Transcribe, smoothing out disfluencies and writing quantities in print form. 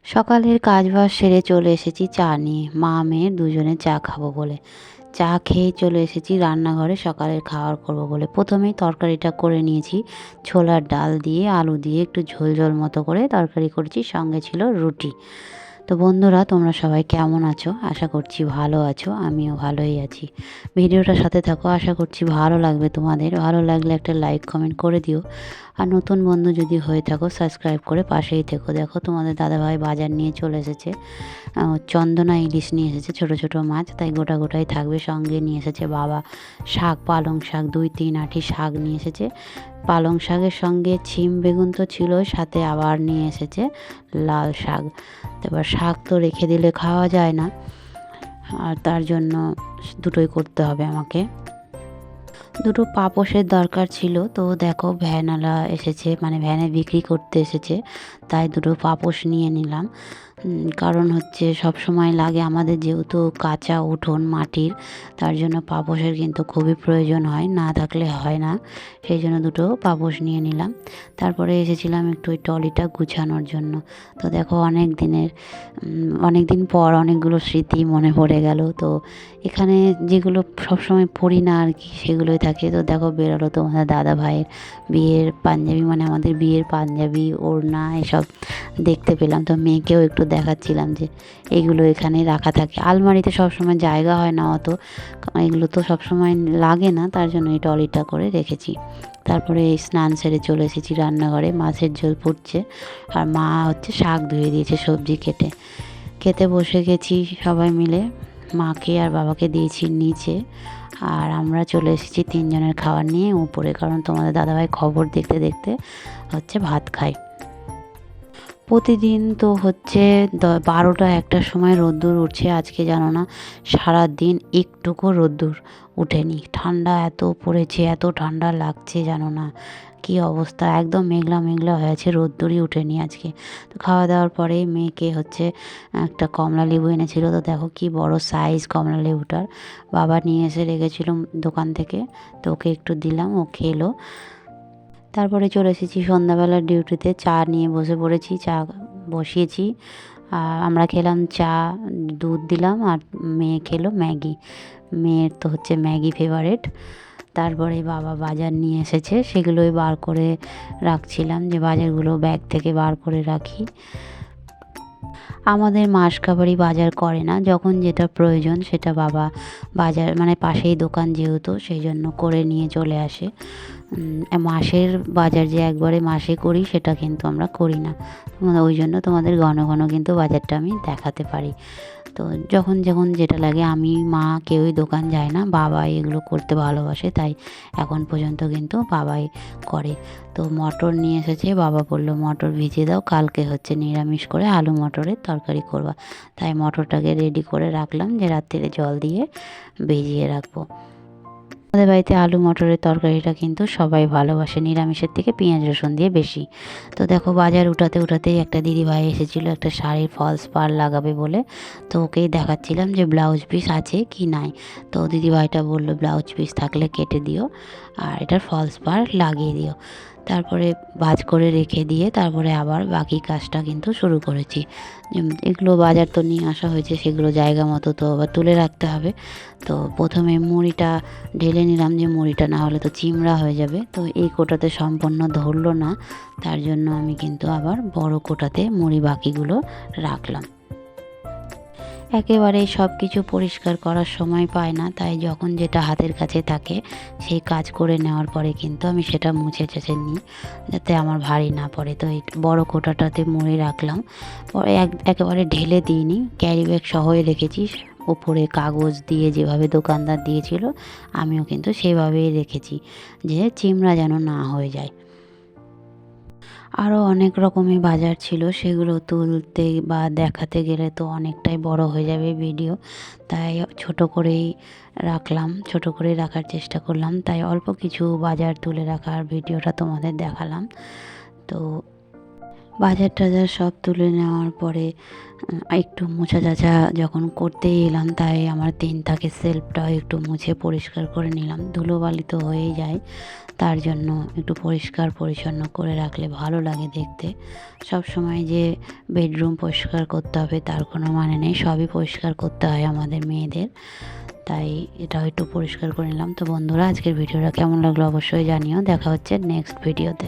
সকালের কাজবাজ সেরে চলে এসেছি চা নিয়ে, মা মেয়ে দুজনে চা খাবো বলে। চা খেয়ে চলে এসেছি রান্নাঘরে সকালের খাবার করব বলে। প্রথমেই তরকারিটা করে নিয়েছি, ছোলার ডাল দিয়ে আলু দিয়ে একটু ঝোল ঝোল মতো করে তরকারি করেছি, সঙ্গে ছিল রুটি। তো বন্ধুরা, তোমরা সবাই কেমন আছো? আশা করছি ভালো আছো, আমিও ভালোই আছি। ভিডিওটার সাথে থাকো, আশা করছি ভালো লাগবে তোমাদের। ভালো লাগলে একটা লাইক কমেন্ট করে দিও। আর নতুন বন্ধু যদি হয়ে থাকো সাবস্ক্রাইব করে পাশেই থেকো। দেখো তোমাদের দাদাভাই বাজার নিয়ে চলে এসেছে, চন্দনা ইলিশ নিয়ে এসেছে, ছোট ছোট মাছ, তাই গোটা গোটাই থাকবে। সঙ্গে নিয়ে এসেছে বাবা শাক, পালং শাক 2-3 আঁটি শাক নিয়ে এসেছে। পালং শাকের সঙ্গে ছিম বেগুন তো ছিলই, সাথে আবার নিয়ে এসেছে লাল শাক। এবার শাক তো রেখে দিলে খাওয়া যায় না, আর তার জন্য দুটোই করতে হবে আমাকে। দুটো পাপোশের দরকার ছিল, তো দেখো ভ্যানওয়ালা এসেছে, মানে ভ্যানে বিক্রি করতে এসেছে, তাই দুটো পাপোশ নিয়ে নিলাম। কারণ হচ্ছে সব সময় লাগে আমাদের, যেহেতু কাঁচা উঠোন মাটির, তার জন্য পাপোশের কিন্তু খুবই প্রয়োজন হয়, না থাকলে হয় না। সেই জন্য দুটো পাপোশ নিয়ে নিলাম। তারপরে এসেছিলাম একটু ওই ট্রলিটা গুছানোর জন্য। তো দেখো অনেক দিন পর অনেকগুলো স্মৃতি মনে পড়ে গেল। তো এখানে যেগুলো সবসময় পরি না আর কি, সেগুলোই থাকে। তো দেখো বেরোলো তোমাদের দাদা ভাইয়ের বিয়ের পাঞ্জাবি, মানে আমাদের বিয়ের পাঞ্জাবি, ওড়না, এসব দেখতে পেলাম। তো মেয়েকেও একটু দেখাচ্ছিলাম যে এগুলো এখানে রাখা থাকে, আলমারিতে সবসময় জায়গা হয় না অত, এগুলো তো সবসময় লাগে না, তার জন্য এই ট্রলিটা করে রেখেছি। তারপরে এই স্নান সেরে চলে এসেছি রান্নাঘরে, মাছের ঝোল ফুটছে, আর মা হচ্ছে শাক ধুয়ে দিয়েছে সবজি কেটে। খেতে বসে গেছি সবাই মিলে, মাকে আর বাবাকে দিয়েছি নিচে, আর আমরা চলে এসেছি তিনজনের খাবার নিয়ে উপরে, কারণ তোমাদের দাদাভাই খবর দেখতে দেখতে হচ্ছে ভাত খায়। প্রতিদিন তো হচ্ছে 12টা-1টার সময় রোদ্দুর উঠছে, আজকে জানো না সারাদিন একটুকু রোদ্দুর উঠেনি। ঠান্ডা এত পড়েছে, এত ঠান্ডা লাগছে জানো না কী অবস্থা, একদম মেঘলা মেঘলা হয়েছে, রোদ্দুরই উঠেনি আজকে। তো খাওয়া দাওয়ার পরেই মেয়েকে হচ্ছে একটা কমলা লেবু এনেছিল, তো দেখো কি বড় সাইজ কমলা লেবুটার, বাবা নিয়ে এসে রেখেছিল দোকান থেকে, তো ওকে একটু দিলাম, ও খেলো। তারপরে চলে এসেছি সন্ধ্যাবেলার ডিউটিতে, চা নিয়ে বসে পড়েছি, চা বসিয়েছি। আর আমরা খেলাম চা, দুধ দিলাম, আর মেয়ে খেলো ম্যাগি। মেয়ের তো হচ্ছে ম্যাগি ফেভারেট। তারপরে বাবা বাজার নিয়ে এসেছে, সেগুলোই বার করে রাখছিলাম, যে বাজারগুলো ব্যাগ থেকে বার করে রাখি। আমাদের মাসকাবারি বাজার করে না, যখন যেটা প্রয়োজন সেটা বাবা বাজার, মানে পাশেই দোকান যেহেতু, সেই জন্য করে নিয়ে চলে আসে। মাসের বাজার যে একবারে মাসে করি সেটা কিন্তু আমরা করি না, ওই জন্য তোমাদের ঘন ঘন কিন্তু বাজারটা আমি দেখাতে পারি। তো যখন যখন যেটা লাগে, আমি মা কেউই দোকান যায় না, বাবাই এগুলো করতে ভালোবাসে, তাই এখন পর্যন্ত কিন্তু বাবাই করে। তো মটর নিয়ে এসেছে, বাবা বললো মটর ভিজিয়ে দাও, কালকে হচ্ছে নিরামিষ করে আলু মটরের তরকারি করবা, তাই মটরটাকে রেডি করে রাখলাম, যে রাত্রে জল দিয়ে ভিজিয়ে রাখবো। আমাদের বাড়িতে আলু মটরের তরকারিটা কিন্তু সবাই ভালোবাসে, নিরামিষের থেকে পেঁয়াজ রসুন দিয়ে বেশি। তো দেখো বাজার উঠাতে উঠাতেই একটা দিদিভাই এসেছিলো একটা শাড়ির ফলস পাড় লাগাবে বলে, তো ওকেই দেখাচ্ছিলাম যে ব্লাউজ পিস আছে কি নাই। তো দিদিভাইটা বললো ব্লাউজ পিস থাকলে কেটে দিও, আর এটার ফলস পাড় লাগিয়ে দিও। তারপরে ভাঁজ করে রেখে দিয়ে তারপরে আবার বাকি কাজটা কিন্তু শুরু করেছি। এগুলো বাজার তো নিয়ে আসা হয়েছে, সেগুলো জায়গা মতো তো আবার তুলে রাখতে হবে। তো প্রথমে মুড়িটা ঢেলে নিলাম, যে মুড়িটা না হলে তো চিমড়া হয়ে যাবে। তো এই কোটাতে সম্পূর্ণ ধরলো না, তার জন্য আমি কিন্তু আবার বড় কোটাতে মুড়ি বাকিগুলো রাখলাম। একেবারে সব কিছু পরিষ্কার করার সময় পাই না, তাই যখন যেটা হাতের কাছে থাকে সেই কাজ করে নেওয়ার পরে কিন্তু আমি সেটা মুছে টেছে নিই, যাতে আমার ভারী না পড়ে। তো এই বড় কোটাটাতে মুড়ে রাখলাম, পরে একেবারে ঢেলে দিইনি, ক্যারি ব্যাগ সহই রেখেছি, ওপরে কাগজ দিয়ে যেভাবে দোকানদার দিয়েছিল আমিও কিন্তু সেভাবেই রেখেছি, যে চিমড়া যেন না হয়ে যায়। আরও অনেক রকমের বাজার ছিল, সেগুলো তুলতে বা দেখাতে গেলে তো অনেকটাই বড় হয়ে যাবে ভিডিও, তাই ছোট করেই রাখলাম, ছোট করেই রাখার চেষ্টা করলাম, তাই অল্প কিছু বাজার তুলে রাখার ভিডিওটা তোমাদের দেখালাম। তো বাজার টাজার সব তুলে নেওয়ার পরে একটু মোছা চাচা যখন করতেই এলাম, তাই আমার 3 তাকের সেলফটাও একটু মুছে পরিষ্কার করে নিলাম। ধুলোবালি তো হয়েই যায়, তার জন্য একটু পরিষ্কার পরিচ্ছন্ন করে রাখলে ভালো লাগে দেখতে। সব সময় যে বেডরুম পরিষ্কার করতে হবে তার কোনো মানে নেই, সবই পরিষ্কার করতে হয় আমাদের মেয়েদের। তাই এটাও একটু পরিষ্কার করে নিলাম। তো বন্ধুরা, আজকের ভিডিওটা কেমন লাগলো অবশ্যই জানিও। দেখা হচ্ছে নেক্সট ভিডিওতে।